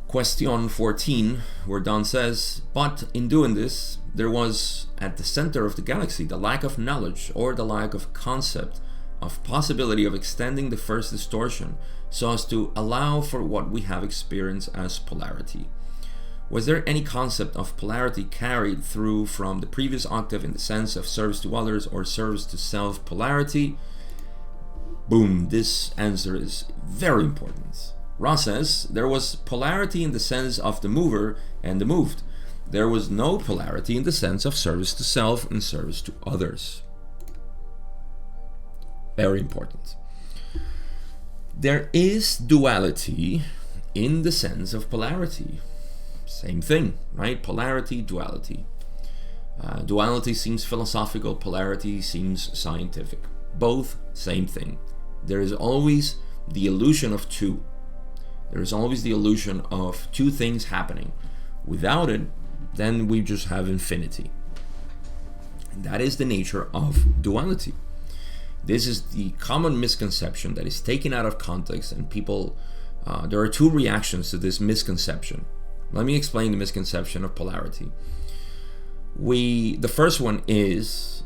Question 14, where Don says, but in doing this, there was at the center of the galaxy the lack of knowledge or the lack of concept of possibility of extending the first distortion so as to allow for what we have experienced as polarity. Was there any concept of polarity carried through from the previous octave in the sense of service to others or service to self polarity? Boom, this answer is very important. Ross says, there was polarity in the sense of the mover and the moved. There was no polarity in the sense of service to self and service to others. Very important. There is duality in the sense of polarity. Same thing, right? Polarity, duality. Duality seems philosophical, polarity seems scientific. Both, same thing. There is always the illusion of two. There is always the illusion of two things happening. Without it, then we just have infinity. And that is the nature of duality. This is the common misconception that is taken out of context, and people, there are two reactions to this misconception. Let me explain the misconception of polarity. The first one is,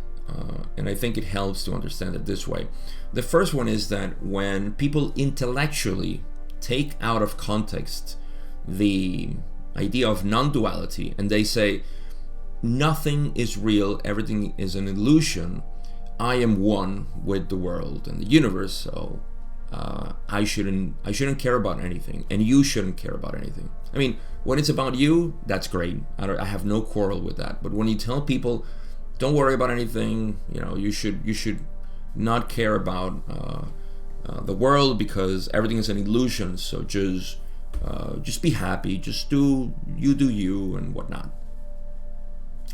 and I think it helps to understand it this way. The first one is that when people intellectually take out of context the idea of non-duality and they say nothing is real, everything is an illusion, I am one with the world and the universe, so I shouldn't care about anything, and you shouldn't care about anything. I mean, when it's about you, that's great. I have no quarrel with that. But when you tell people, don't worry about anything, you should not care about the world because everything is an illusion. So just be happy, just do you and whatnot.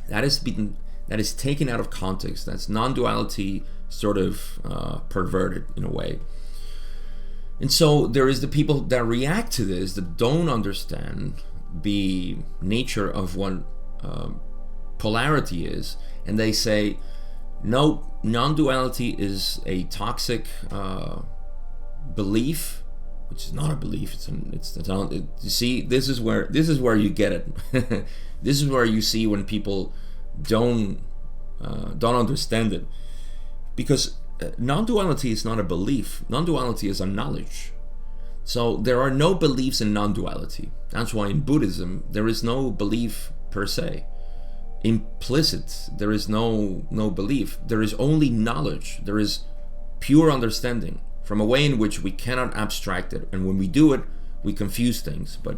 That is taken out of context. That's non-duality sort of perverted in a way. And so there is the people that react to this that don't understand the nature of what polarity is, and they say, no, non-duality is a toxic belief, which is not a belief. You see, this is where you get it. This is where you see when people don't understand it, because non-duality is not a belief. Non-duality is a knowledge. So there are no beliefs in non-duality. That's why in Buddhism there is no belief per se. Implicit, there is no belief. There is only knowledge. There is pure understanding from a way in which we cannot abstract it. And when we do it, we confuse things. But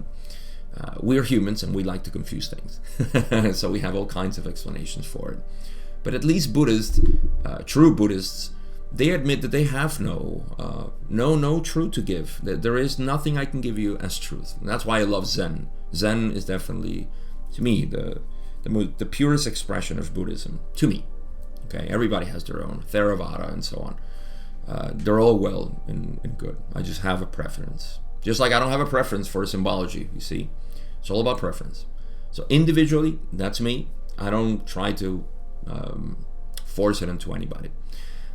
we're humans and we like to confuse things. So we have all kinds of explanations for it. But at least Buddhists, true Buddhists, they admit that they have no truth to give. That there is nothing I can give you as truth. And that's why I love Zen. Zen is definitely, to me, the purest expression of Buddhism. To me, okay. Everybody has their own Theravada and so on. They're all well and good. I just have a preference. Just like I don't have a preference for symbology. You see, it's all about preference. So individually, that's me. I don't try to force it into anybody.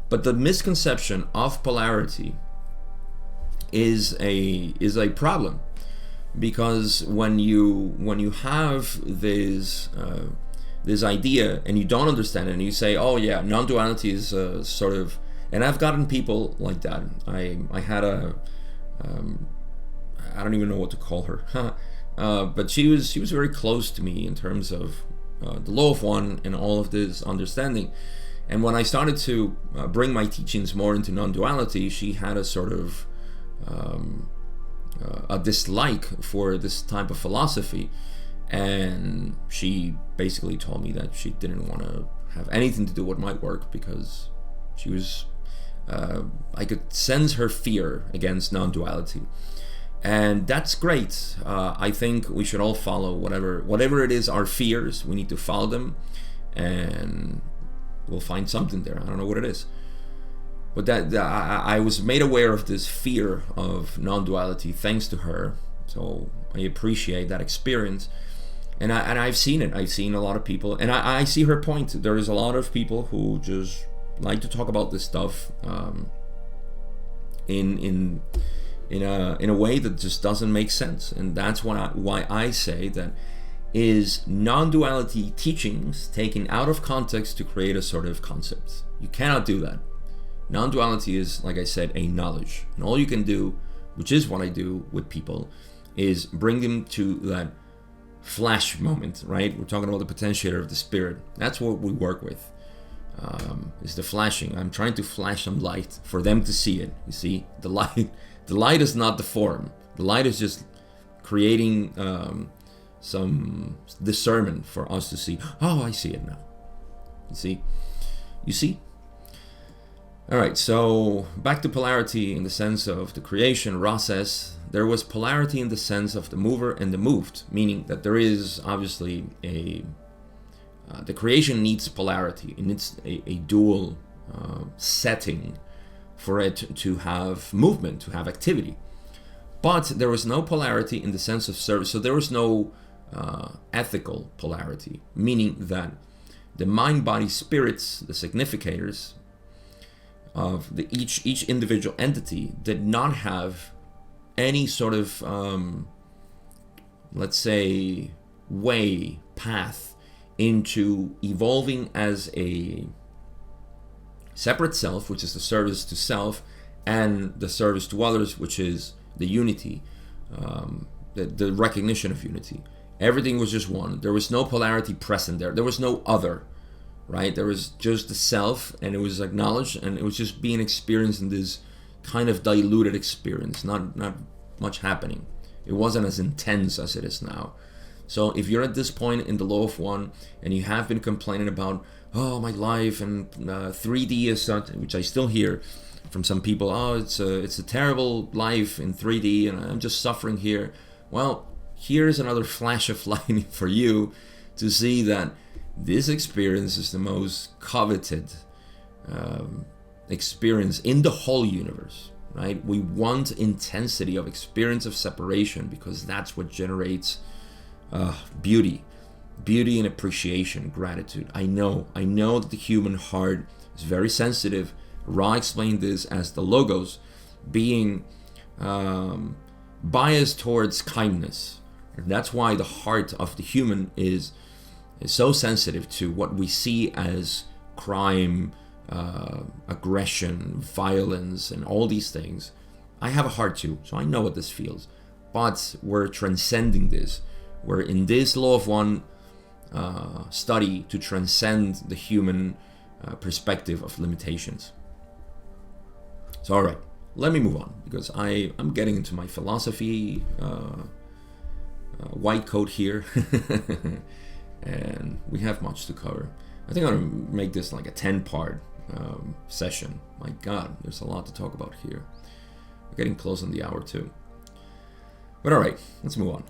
But the misconception of polarity is a problem, because when you have this idea and you don't understand it and you say, oh yeah, non-duality is sort of, and I've gotten people like that. I had I don't even know what to call her, but she was very close to me in terms of the law of one and all of this understanding. And when I started to bring my teachings more into non-duality, she had a sort of a dislike for this type of philosophy, and she basically told me that she didn't want to have anything to do with my work because she was I could sense her fear against non-duality. And that's great. I think we should all follow whatever it is, our fears. We need to follow them, and we'll find something there. I don't know what it is, but I was made aware of this fear of non-duality thanks to her. So I appreciate that experience, and I've seen it. I've seen a lot of people, and I see her point. There is a lot of people who just like to talk about this stuff in in a way that just doesn't make sense. And that's why I say that is non-duality teachings taken out of context to create a sort of concept. You cannot do that. Non-duality is, like I said, a knowledge. And all you can do, which is what I do with people, is bring them to that flash moment, right? We're talking about the potentiator of the spirit. That's what we work with, is the flashing. I'm trying to flash some light for them to see it. You see, the light is not the form. The light is just creating some discernment for us to see. Oh, I see it now. You see. All right, so back to polarity in the sense of the creation. Ra says there was polarity in the sense of the mover and the moved, meaning that there is obviously the creation needs polarity. It needs a dual setting for it to have movement, to have activity. But there was no polarity in the sense of service. So there was no ethical polarity, meaning that the mind, body, spirits, the significators of each individual entity did not have any sort of let's say path into evolving as a separate self, which is the service to self, and the service to others, which is the unity, the recognition of unity. Everything was just one. There was no polarity present there. There was no other, right? There was just the self, and it was acknowledged, and it was just being experienced in this kind of diluted experience, not much happening. It wasn't as intense as it is now. So if you're at this point in the law of one, and you have been complaining about, oh, my life and 3D is something, which I still hear from some people, oh, it's a terrible life in 3D, and I'm just suffering here. Well, here's another flash of light for you to see that this experience is the most coveted experience in the whole universe, right? We want intensity of experience of separation because that's what generates beauty and appreciation, gratitude. I know that the human heart is very sensitive. Ra explained this as the logos being biased towards kindness. And that's why the heart of the human is so sensitive to what we see as crime, aggression, violence, and all these things. I have a heart too, so I know what this feels. But we're transcending this. We're in this law of one study to transcend the human perspective of limitations. So, all right, let me move on because I'm getting into my philosophy white coat here. And we have much to cover. I think I'm going to make this like a 10-part session. My God, there's a lot to talk about here. We're getting close on the hour too. But all right, let's move on.